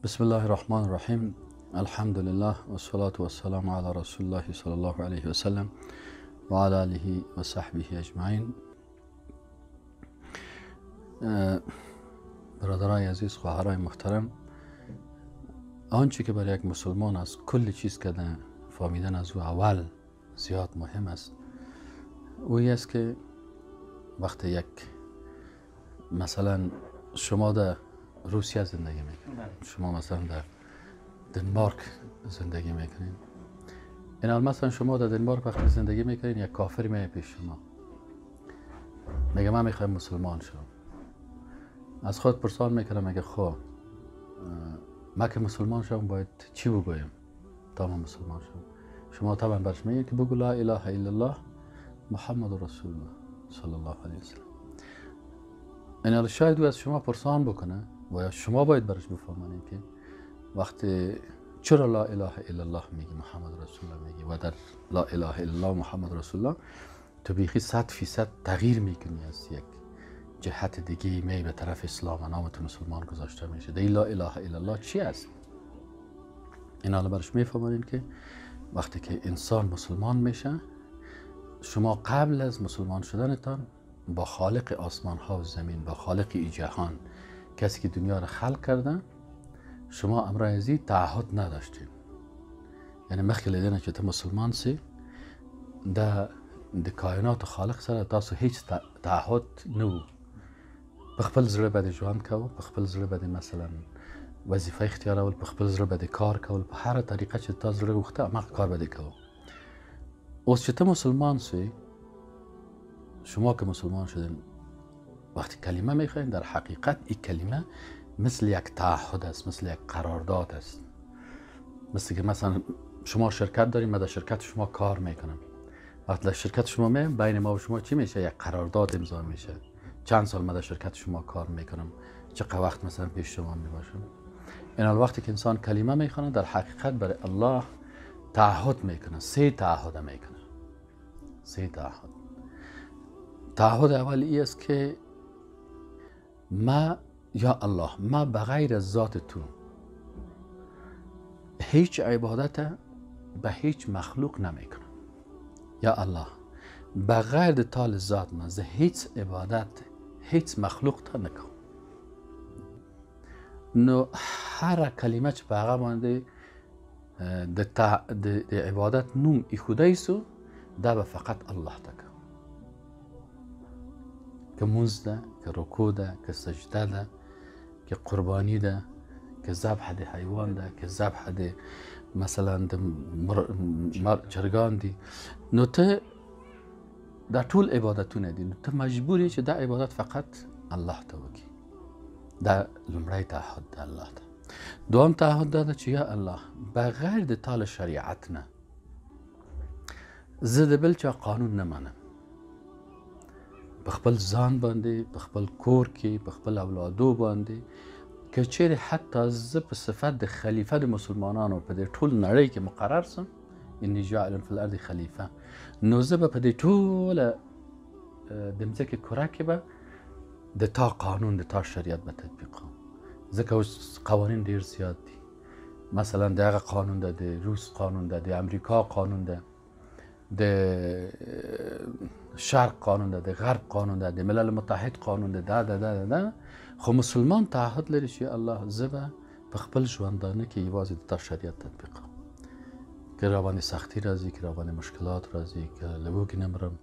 بسم الله الرحمن الرحیم. الحمد لله والصلاة والسلام على رسول الله صلی الله علیه و سلم و علی آله و صحبه اجمعین. برادرای عزیز، خواهرای محترم، آنچه که برای یک مسلمان است کل چیز که فهمیدن از او اول زیاد مهم است، اوی است که وقتی یک مثلا شما در روسیه زندگی میکنید، شما مثلا در دنمارک زندگی میکنید، این مثلا شما در دنمارک وقتی زندگی میکنید یک کافر میاد پیش شما میگه من میخوایم مسلمان شم. از خود پرسان میکنم، میگه خب من که مسلمان شم باید چی بگویم تا من مسلمان شم؟ شما طبعا برش میگه که بگو لا اله الا الله محمد رسول الله صلی الله علیه وسلم. این شاید او از شما پرسان بکنه و یا شما باید برش بفهمانید که وقتی چرا لا اله الا الله میگی، محمد رسول الله میگی و در لا اله الا الله محمد رسول الله تو بیخی 100% تغییر میکنی، از یک جهت دیگه می به طرف اسلام و نامت مسلمان گذاشته میشه. در لا اله الا الله چی است؟ این حالا برش میفهمانید که وقتی که انسان مسلمان میشه، شما قبل از مسلمان شدنتان با خالق آسمان ها و زمین، با خالق ای جهان، کسی که دنیا را خلق کرده، شما امرایزی تعهد نداشتین. یعنی مخکې لیدنه چې ته مسلمان سی د کائنات خالق سره تاسو هیڅ تعهد نه و. په خپل زړه باندې ژوند کوو، په خپل زړه باندې مثلا وظیفه اختیارول، په خپل زړه باندې کار کول، په هر طریقه چې تاسو زړه غوښته هغه کار باندې کوو. اوس چې ته مسلمان سی، شما که مسلمان شدین، وقتی کلمه میخواین، در حقیقت این کلمه مثل یک تعهد است، مثل یک قرارداد است. مثل که مثلا شما شرکت داریم، من در شرکت شما کار میکنم. وقتی در شرکت شما میم، بین ما و شما چی میشه؟ یک قرارداد امضا میشه. چند سال من در شرکت شما کار میکنم، چقدر وقت مثلا پیش شما میباشم. این وقتی که انسان کلمه میخونه، در حقیقت برای الله تعهد میکنه. 3 تعهد میکنه. 3 تعهد. تعهد اول ای است که ما یا الله، ما بغیر از ذات تو هیچ عبادت به هیچ مخلوق نمیکنم. یا الله، بغیر تال ذات ما ز هیچ عبادت هیچ مخلوق تا نکنم. نو هر کلمه چې په هغه باندې د عبادت نوم ایښودی سو، دا به فقط الله ته کوم. که مونځ ده، که رکوع ده، که سجده ده، که قربانی ده، که ذبح د حیوان ده، که ذبح د مثلا د چرګان دي، نو ته دا ټول عبادتونه دي. نو ته مجبوری چې دا عبادت فقط الله ته وکړي. دا لومړی تعهد ده الله ته. دوم تعهد دا ده چې یا الله، بغیر د تال شریعت نه زه د بل چا قانون نه منم. په خپل ځان باندې، په خپل کور کې، په خپل اولادو باندې، که چیرې حتی زه په صفت د خلیفه د مسلمانانو په دې ټول نړۍ کې مقرر سم، انی جاعل فی الارض خلیفه، نو زه به په دې ټوله د مځکې کره کې به د تا قانون، د تا شریعت به تطبیقوم. ځکه اوس قوانین ډېر زیات دي. مثلا د هغه قانون ده، د روس قانون ده، د امریکا قانون ده، د شرق قانون ده، د غرب قانون ده، د ملل متحد قانون ده، ده خو مسلمان تعهد لري چې الله زه به په خپل ژوندانه کې یوازې د تا شریعت تطبیقوم. که را باندې سختی راځي، که را باندې مشکلات راځي، که له وږي نه مرم،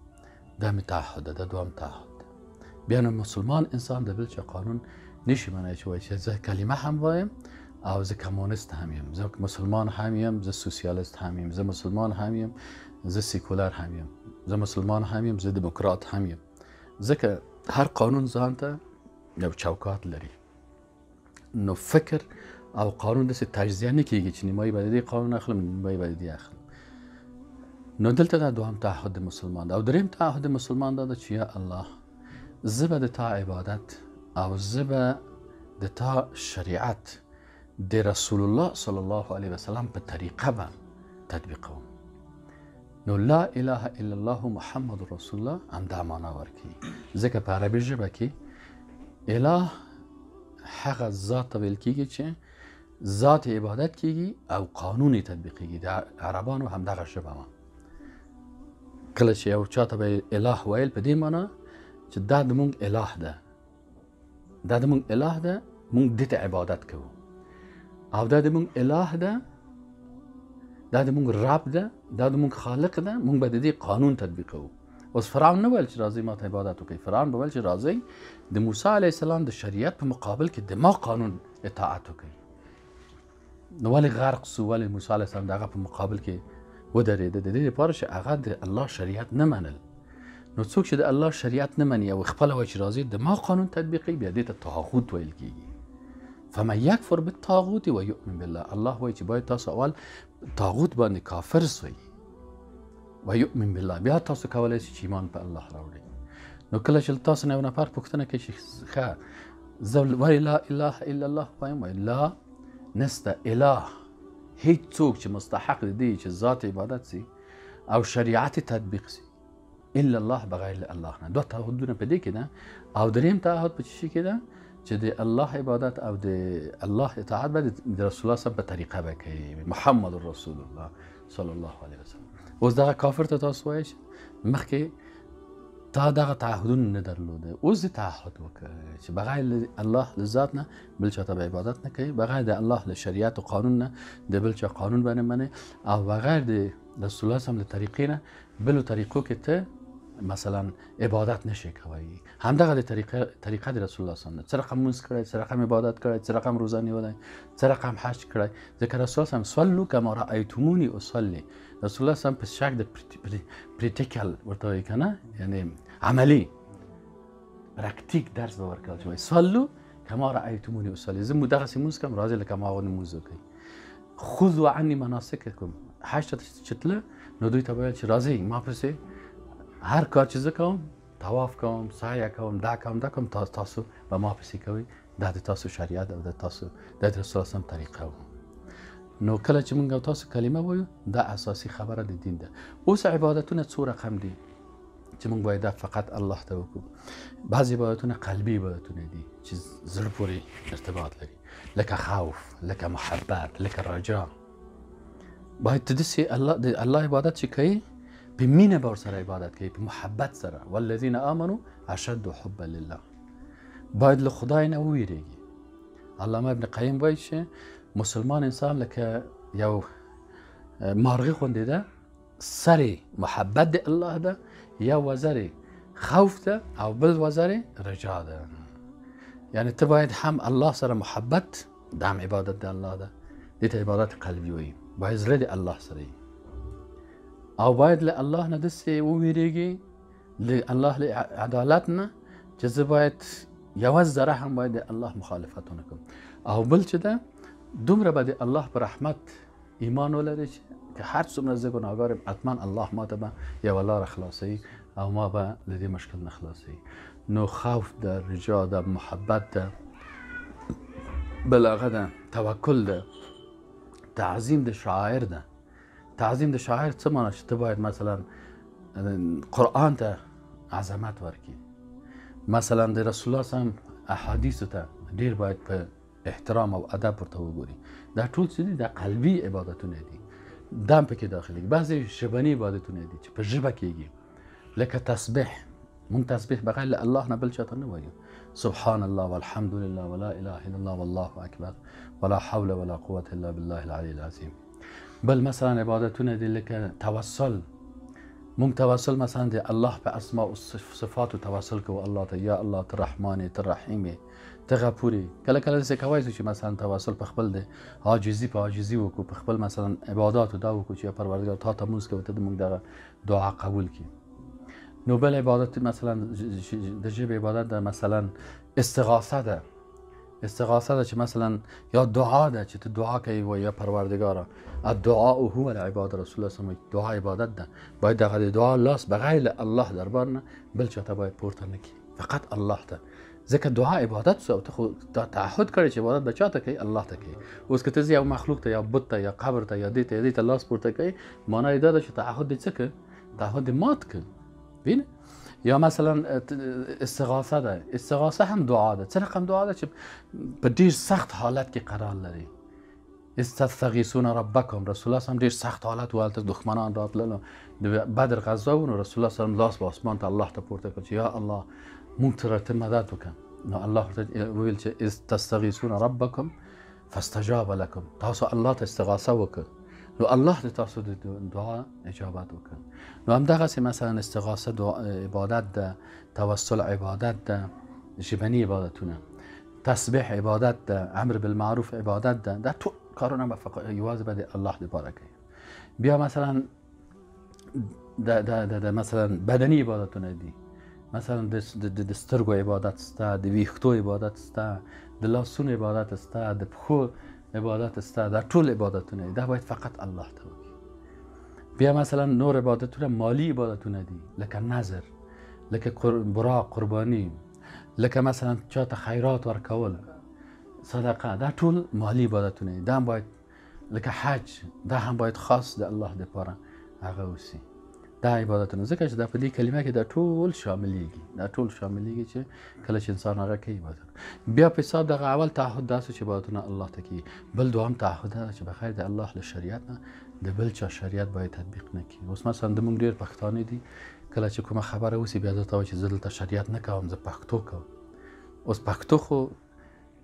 دا مې تعهد ده. دا دوم تعهد ده. بیا نو مسلمان انسان د بل چا قانون نشي منلی چې وایي چې زه کلمه هم وایم او زه کمونیست هم یم، زه مسلمان هم یم، زه سوسیالیست هم یم، زه مسلمان هم یم، زه سیکولر هم یم، زه مسلمان هم یم، زه دموکرات هم یم. ځکه هر قانون ځان ته یو چوکات لري. نو فکر او قانون داسې تجزیه نه کیږي چې نیمایي به د دې قانون اخلم، نیمایي به د دې اخلم. نو دلته دا دوهم تعهد د مسلمان ده. او دریم تعهد د مسلمان دا ده چې یا الله، زه به د تا عبادت او زه به د تا شریعت د رسول الله صلی الله علیه وسلم په طریقه به تطبیقوم. نو لا اله الا الله محمد رسول الله هم دا معنا ورکوي. ځکه په عربي ژبه کې اله هغه ذات ته ویل کېږي چې ذات عبادت کیږي او قانون تطبیقیږي. د عربانو هم دغه ژبه وه. کله چې یو چاته به اله ویل په دې معنا چې دا د مونږ اله ده، دا د مونږ اله ده، مونږ دې ته عبادت کوو، او دا د مونږ اله ده، دا د مونږ رب ده، دا د مونږ خالق ده، مونږ به د دې قانون تطبیقوو. اوس فرعون نه ویل چې راځئ ما ته عبادت وکړئ، فرعون به ویل چې راځئ د موسی علیه السلام د شریعت په مقابل کې د ما قانون اطاعت وکړئ. نو ولې غرق سو؟ ولې موسی علیه السلام دغه په مقابل کې ودرېده؟ د دې لپاره چې هغه د الله شریعت نه منل. نو څوک چې د الله شریعت نه مني او خپله وایي چې راځئ د ما قانون تطبیقوي، بیا دې ته طاغوت ویل کېږي. فمن یکفر بالطاغوت و یؤمن بالله، الله وایي چې باید تاسو اول طاغوت باندې کافر سوئ و یؤمن بالله، بیا تاسو کولی شئ چې ایمان په الله راوړئ. نو کله چې تاسو نه یو نفر پوښتنه کوي چې ښه زه ولې لا اله الا الله وایم، وایي لا نسته اله، هیڅ څوک چې مستحق دی چې ذات عبادت سي او شریعت تطبیق سي الا الله، بغیر الله نه. دوه تعهدونه په دې کې ده. او دریم تعهد په څه کې ده؟ چې د الله عبادت او د الله اطاعت به د رسول الله صلی په طریقه به کوي، محمد رسول الله صلی الله علیه وسلم. اوس دغه کافر ته تاسو وایئ مخکې تا دغه تعهدونه نه درلوده، اوس تعهد وکړه چې بغیر الله له ذات نه بل چاته به عبادت نه کوي، بغیر د الله له شریعت او قانون نه د بل چا قانون باندې منې، او بغیر د رسول الله صلی له طریقې نه بلو طریقو کې ته مثلا عبادت نشي کوي. همدغه د طریقه د رسول الله صلی الله علیه وسلم، څه رقم مونځ کړی، څه رقم عبادت کړی، څه رقم روزه نیولی، څه رقم حج کړی. ځکه رسول الله صلی الله علیه وسلم صلوا کما رأیتمونی اصلی، رسول الله صلی الله علیه وسلم په شک د پریکټیکل ورته وایي که نه، یعنی عملی پراکتیک درس به ورکول چې وایي صلوا کما رأیتمونی اصلی، زه دغسې مونځ کوم راځئ لکه ما غوندې مونځ وکړئ. خذوا عني مناسککم، حج ته چې تله نو دوی ته به ویل چې راځئ ما پسې هر کار چې زه کوم، طواف کوم، سعی کوم، دا کوم دا کوم، تاسو به ما پسې کوئ. دا د تاسو شریعت او د تاسو د رسول الله صلی طریقه و. نو کله چې موږ او تاسو کلمه وایو دا اساسي خبره د دین ده. اوس عبادتونه څو رقم دي چې موږ باید فقط الله ته وکړو. بعضې عبادتونه قلبي عبادتونه دي چې زړه پورې ارتباط لري، لکه خوف، لکه محبت، لکه رجا. باید ته داسې د الله عبادت چې کوي په مینه به ورسره عبادت کوي، په محبت سره. والذین آمنوا اشد حبا لله، باید له خدای نه وویریږي. علامه ابن قیم وایي چې مسلمان انسان لکه یو مارغی غوندې ده، سر محبت د الله ده، یا وزر خوف ده، او بل وزر رجا ده. یعنی ته باید هم الله سره محبت، دا هم عبادت د الله ده، دې ته عبادت قلبي وایي. باید زړه د الله سره وي، او باید له الله نه داسې وویریږي، له الله له عدالت نه، چې زه باید یوه ذره هم باید د الله مخالفت ونه کړم. او بل چې ده دومره به د الله په رحمت ایمان ولري چې هر څومره زه ګناهګار یم، حتما الله ما ته به یوه لاره خلاصوي او ما به له دې مشکل نه خلاصوي. نو خوف ده، رجا ده، محبت ده، بل هغه ده توکل ده، تعظیم د شاعر ده. تعظیم د شاعر څه معنی؟ چې ته باید مثلا قرآن ته عظمت ورکړي، مثلا د رسول الله صلی الله علیه وسلم احادیثو ته ډیر باید په احترام او ادب ورته وګوري. دا ټول څه دي؟ دا قلبي عبادتونه دي، دا هم پکې داخلي. بعضې ژبني عبادتونه دي چې په ژبه کېږي، لکه تسبیح. مونږ تسبیح بغیر له الله نه بل چاته نه وایو. سبحان الله والحمد لله ولا اله الا الله والله اکبر ولا حول ولا قوة الا بالله العلی العظیم. بل مثلا عبادتونه دي لکه توسل. مونږ توسل مثلا د الله په اسماء او صفاتو توسل کوو الله ته، یا الله ته رحمان، ته رحیم، ته غفوري. کله کله داسې کولی شو چې مثلا توسل په خپل د عاجزي په عاجزي وکړو، په خپل مثلا عباداتو دا وکړو چې یا پروردګار تا ته مونځ کوو، ته د مونږ دغه دعا قبول کړي. نو بل عبادت مثلا د ژبې عبادت ده، مثلا استغاثه ده. استغاثه ده چې مثلا یا دعا ده چې ته دعا کوي و یا پروردګاره الدعاء هو العباده. رسول الله صلی الله علیه وسلم دعا عبادت ده، باید دغه د دعا لاس بغیر الله دربار نه بل چاته باید پورته نه کړي، فقط الله ته. ځکه دعا عبادت سو، ته خو تعهد کړی چې عبادت به چاته کوي؟ الله ته کوي. اوس که ته یو مخلوق ته یا بت ته یا قبر ته یا دې ته لاس پورته کوي، معنی یې دا ده چې تعهد دې څه کړ؟ تعهد دې مات کړ. بینه؟ یا مثلا استغاثه ده. استغاثه هم دعا ده. څه رقم دعا ده؟ چې په ډیر سخت حالت کې قرار لري، استغیثون ربکم. رسول الله هم ډیر سخت حالت ولته دښمنان راتلل د بدر غزا و. رسول الله صلی الله لاس په اسمان ته الله ته پورته کړ چې یا الله مونږ ته مدد وکړه. نو الله ویل چې استغیثون ربکم فاستجاب لكم. تاسو الله ته استغاثه وکړه نو الله د تاسو د دعا اجابت وکړ. نو هم دغه مثلا استغاثه عبادت ده، توسل عبادت ده، ژبني عبادتونه، تسبیح عبادت ده، امر بالمعروف عبادت ده. دا ټول کارونه به فقط یوازې به الله لپاره کوي. بیا مثلا د مثلا بدني عبادتونه دي، مثلا د سترګو عبادت سته، د ویښتو عبادت سته، د لاسونو عبادت سته، د پښو عبادت سته. دا ټول عبادتونه دي، دا باید فقط الله ته وکړي. بیا مثلا نور عبادتونه مالی عبادتونه دي، لکه نظر، لکه براق قربانی، لکه مثلا چاته خیرات ورکول، صدقه. دا ټول مالی عبادتونه دي. دا هم باید لکه حج، دا هم باید خاص د الله لپاره هغه وسی. دا عبادتونه ځکه چې دا په دې کلمه کې دا ټول شاملېږي، دا ټول شاملېږي چې کله چې انسان هغه کوي عبادت. بیا په حساب دغه اول تعهد داسې چې عبادتونه الله ته کوي. بل دوام تعهد دا چې بخیر د الله له شریعت نه د بل چا شریعت باید تطبیق نه کړي. اوس مثلا د موږ ډېر پښتانه دي، کله چې کومه خبره وسی بیا درته وایي چې زه دلته شریعت نه کوم، زه پښتو کوم. اوس پښتو خو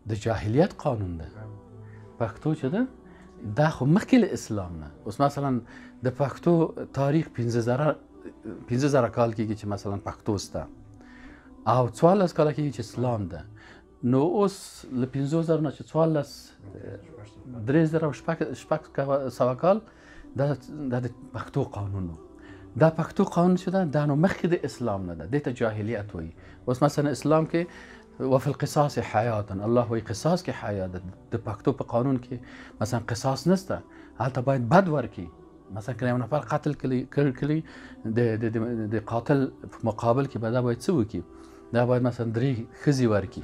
د جاهلیت قانون ده. پښتو چې ده دا خو مخکې له اسلام نه. اوس مثلا د پښتو تاریخ 15,000 کال کېږي چې مثلا پښتو سته، او 14 کاله کېږي چې اسلام ده. نو اوس له 15,000 نه چې 14 3,600 کال دا د پښتو قانون و. دا پښتو قانون چې ده دا نو مخکې د اسلام نه ده، دې ته جاهلیت وایي. اوس مثلا اسلام کې وفي القصاص حیات، الله وایي قصاص کې حیات ده. د پښتو په قانون کې مثلا قصاص نشته، هلته باید بد ورکړي. مثلا که یو نفر قتل کړي د قاتل په مقابل کې به دا باید څه وکړي؟ دا باید مثلا 3 ښځې ورکړي.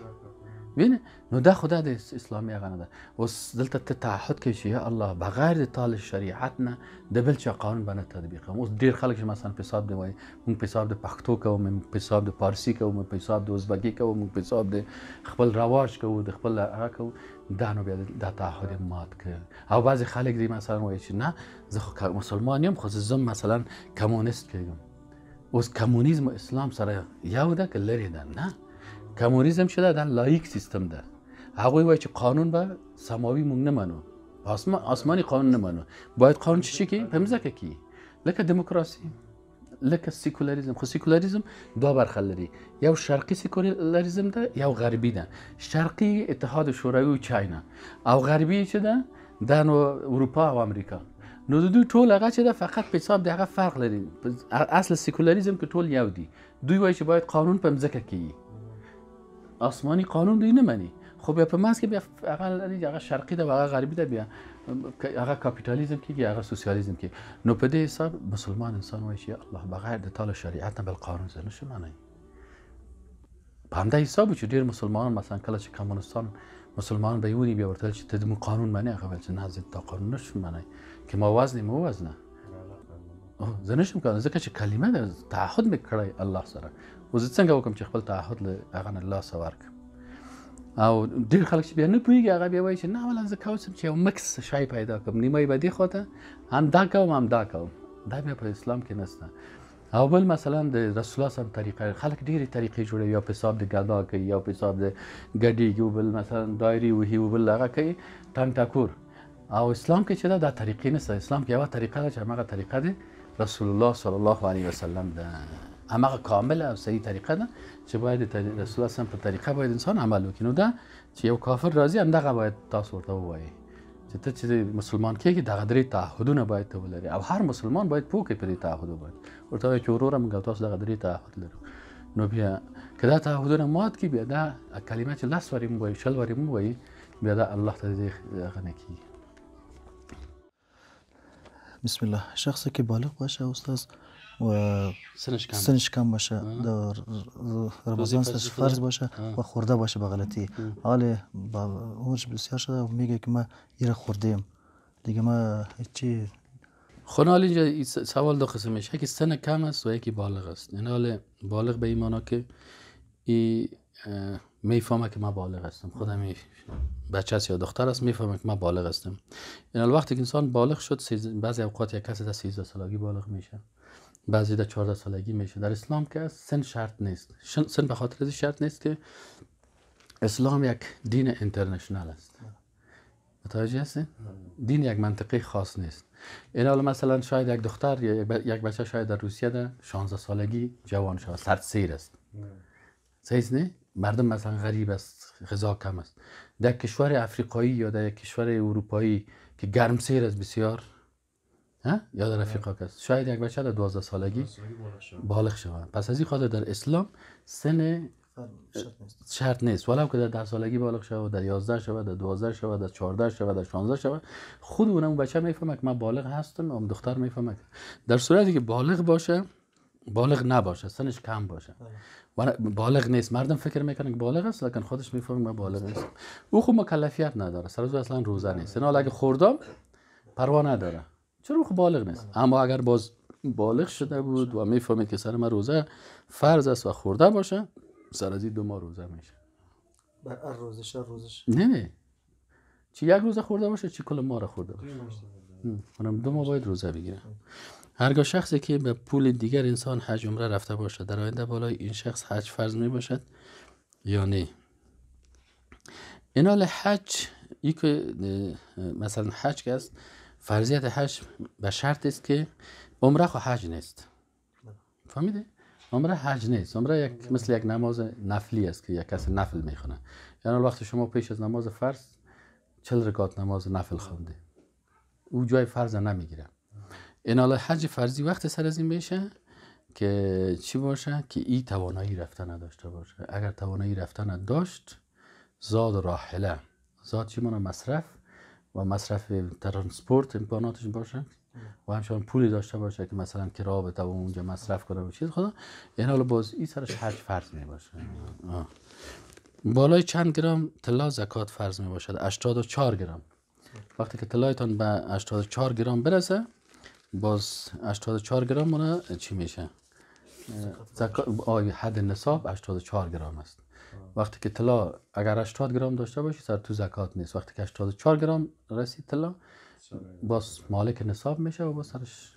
وینه؟ نو دا خدا د اسلامي هغه نه ده. اوس دلته ته تعهد کوي چې یا الله بغیر د تعالی شریعت نه د بل چا قانون باندې تطبیق کوم. اوس ډېر خلک چې مثلا په حساب دی وایي موږ په حساب د پښتو کوو، موږ په حساب د پارسي کوو، موږ په حساب د ازبکي کوو، موږ په حساب د خپل رواج کوو، د خپل هغه کوو. دا نو بیا دا تعهد مات کړ. او بعضې خلک دی مثلا وایي چې نه زه خو مسلمان یم خو زه مثلا کمونیست کېږم. اوس کمونیزم او اسلام سره یو ده که لرې ده؟ نه. کمونیزم چې دا لایق سیستم ده. هغوی وایي چې قانون به سماوي موږ نه منو، آسماني قانون نه منو، باید قانون چې کې په مځکه کې لکه دموکراسي، لکه سیکولاریزم. خو سیکولاریزم دوه برخه لري، یو شرقي سیکولاریزم ده، یو غربي ده. شرقي اتحاد شوروي او چاینا، او غربي چې ده دا نو اروپا او امریکا. نو د دوی ټول هغه چې ده فقط په حساب د هغه فرق لري. اصل سیکولاریزم کې ټول یو دي. دوی وایي چې باید قانون په مځکه کې، آسمانی قانون دوی نه مني. خو بیا په منځ کې بیا هغه شرقي ده او هغه غربي ده، بیا هغه کاپیتالیزم کېږي، هغه سوسیالیزم کېږي. نو په دې حساب مسلمان انسان وایي چې الله بغیر د تعالی شریعت نه بل قانون زه نشم منی. په همدا حساب چې ډېر مسلمانان مثلا کله چې کمونستان مسلمان به یې ونیي بیا ورته ویل چې ته زموږ قانون منې، هغه ویل چې نه زه دا قانون نشم منی، که ما وزنې مه وزنه، زه نشم کولی ځکه چې کلمه ده، تعهد مې کړی الله سره. اوس زه څنګه وکړم چې خپل تعهد له هغه نه لاسه ورکړم؟ او ډېر خلک چې بیا نه پوهېږي هغه بیا وایي چې نه اوله زه کوم چې یو مکس شی پیدا کړم، نیمه یې به دې خوا ته هم دا کوم هم دا کوم. دا بیا په اسلام کې نشته. او بل مثلا د رسول الله صاحب طریقه، خلک ډېرې طریقې جوړوي، یا په حساب د ګدا کوي، یا په حساب د ګډېږي، او بل مثلا دایري وهي، او بل هغه کوي ټنګ ټکور. او اسلام کې چې دا طریقې نشته. اسلام کې یوه طریقه ده چې همغه طریقه ده رسول الله صلی الله علیه وسلم ده، همغه کامله او صحیح طریقه ده چې باید د رسول الله صلی په طریقه باید انسان عمل وکړي. نو دا چې یو کافر راځي همدغه باید تاسو ورته ووایي چې ته چې مسلمان کېږي دغه 3 تعهدونه باید ته ولري، او هر مسلمان باید پوه کړي په دې تعهدو باندې. ورته وایي چې وروره موږ تاسو دغه 3 تعهد لرو. نو بیا که دا تعهدونه مات کړي، بیا دا کلمه چې 10 وارې مو وایي، 20 وارې مو وایي، بیا دا الله ته دې هغه نه کېږي. بسم الله. شخصی که بالغ باشه استاد و سنش کم باشه، در رمضان سنش فرض باشه و خورده باشه به غلطی، حال با عمرش بسیار شده و میگه که من یه خورده ایم دیگه، ما هیچی. خب اینجا سوال دو قسمش، یکی سن کم است و یکی بالغ است. این حال بالغ به این معنا که میفهمه که من بالغ هستم، خودم بچه است یا دختر است میفهمه که من بالغ هستم. این وقتی که انسان بالغ شد، بعضی اوقات یک کسی در 13 سالگی بالغ میشه، بعضی در 14 سالگی میشه. در اسلام که سن شرط نیست. سن به خاطر از شرط نیست که اسلام یک دین اینترنشنال است. متوجه هستین؟ دین یک منطقه خاص نیست. این حالا مثلا شاید یک دختر یا یک بچه شاید در روسیه در 16 سالگی جوان شود، سردسیر است. صحیح نه؟ مردم مثلا غریب است، غذا کم است. در کشور افریقایی یا در کشور اروپایی که گرمسیر است بسیار، یا در افریقا است، شاید یک بچه در 12 سالگی بالغ شود. پس از این خاطر در اسلام سن شرط نیست، ولو که در 10 سالگی بالغ شود، در 11 شود، در 12 شود، در 14 شود، در 16 شود، خود اون بچه میفهمه که من بالغ هستم، اون دختر میفهمه. در صورتی که بالغ باشه، بالغ نباشه، سنش کم باشه، بالغ نیست، مردم فکر میکنن که بالغ است لیکن خودش میفهمه من بالغ نیست، او خود مکلفیت نداره، سر اصلا روزه نیست. نه اگه خوردم پروا نداره، چرا خود بالغ نیست. اما اگر باز بالغ شده بود و میفهمه که سر من روزه فرض است و خورده باشه، سر از این 2 ماه روزه میشه. بر روزش نه چی یک روزه خورده باشه چی کل ماه را خورده باشه، اونم 2 ماه باید روزه بگیره. هرگاه شخصی که به پول دیگر انسان حج عمره رفته باشه، در آینده بالای این شخص حج فرض می باشد یا نه؟ اینال حج ای که مثلا حج که است، فرضیت حج به شرط است که عمره خو حج نیست. فهمیده؟ عمره حج نیست. عمره مثل یک نماز نفلی است که یک کس نفل میخونه. یعنی وقتی شما پیش از نماز فرض 40 رکعت نماز نفل خوانده، او جای فرض نمیگیره. این حالا حج فرضی وقت سر از این میشه که چی باشه؟ که ای توانایی رفتن نداشته باشه. اگر توانایی رفتن داشت، زاد و راحله، زاد چی مونه؟ مصرف و مصرف ترانسپورت امکاناتش باشه و همچنان پولی داشته باشه که مثلا کرا بده و اونجا مصرف کنه و چیز خدا، این حالا باز این سرش حج فرض می باشه. بالای چند گرم طلا زکات فرض می باشد؟ 84 گرم. وقتی که طلایتان به 84 گرم برسه، باز 84 گرم مونه چی میشه؟ حد نصاب 84 گرم است. وقتی که طلا اگر 80 گرم داشته باشی سر تو زکات نیست. وقتی که 84 گرم رسید طلا، باز مالک نصاب میشه و باز سرش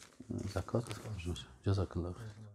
زکات میشه. جزاک الله خیر.